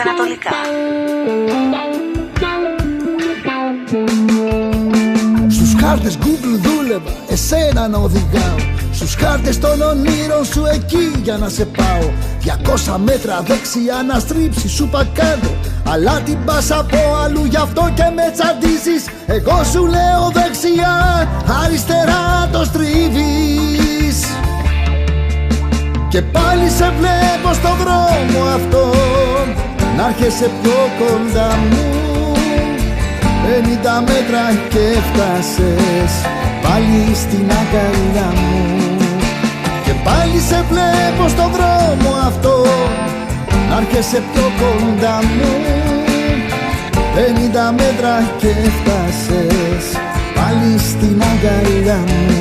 νοτιοανατολικά. Στους χάρτες Google δούλευα, εσένα να οδηγάω. Στους χάρτες των ονείρων σου εκεί για να σε πάω. 200 μέτρα δεξιά να στρίψεις σου πα κάτω. Αλλά την πας από αλλού, γι' αυτό και με τσαντίζεις. Εγώ σου λέω δεξιά, αριστερά το στρίβεις. Και πάλι σε βλέπω στον δρόμο αυτό, να έρχεσαι πιο κοντά μου. 50 μέτρα και φτάσες πάλι στην αγκαλιά μου. Και πάλι σε βλέπω στον δρόμο αυτό, να έρχεσαι πιο κοντά μου. 50 μέτρα και φτάσες πάλι στην αγκαλιά μου.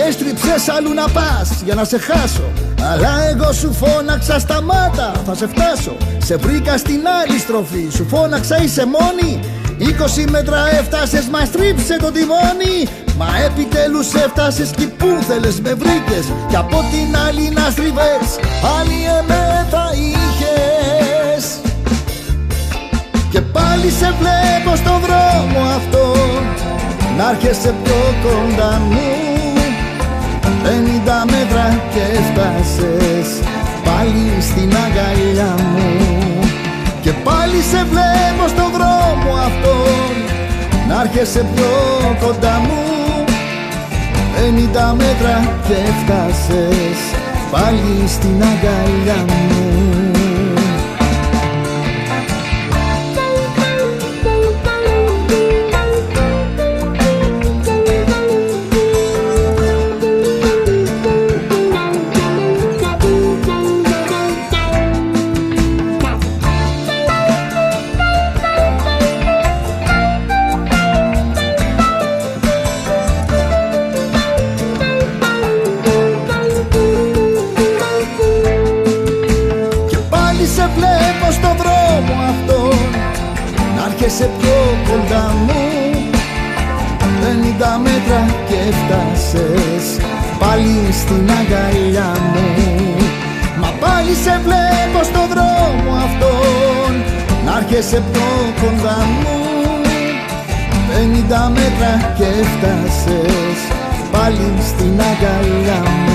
Έστριψες αλλού να πας για να σε χάσω, αλλά εγώ σου φώναξα σταμάτα, θα σε φτάσω. Σε βρήκα στην άλλη στροφή, σου φώναξα είσαι μόνη. 20 μέτρα έφτασες, μα στρίψε το τιμόνι. Μα επιτέλους έφτασες κι που θέλες με βρήκες. Κι από την άλλη να στριβές, άλλη εμένα είχες. Και πάλι σε βλέπω στον δρόμο αυτό, να έρχεσαι πιο κοντά μου. 50 μέτρα και φτάσες πάλι στην αγκαλιά μου. Και πάλι σε βλέπω στον δρόμο αυτό, να έρχεσαι πιο κοντά μου. 50 μέτρα και φτάσες πάλι στην αγκαλιά μου. Σε βλέπω στον δρόμο αυτό, να έρχεσαι πιο κοντά μου. 50 μέτρα και φτάσες πάλι στην αγκαλιά μου. Μα πάλι σε βλέπω στον δρόμο αυτό, να έρχεσαι πιο κοντά μου. 50 μέτρα και φτάσες πάλι στην αγκαλιά μου.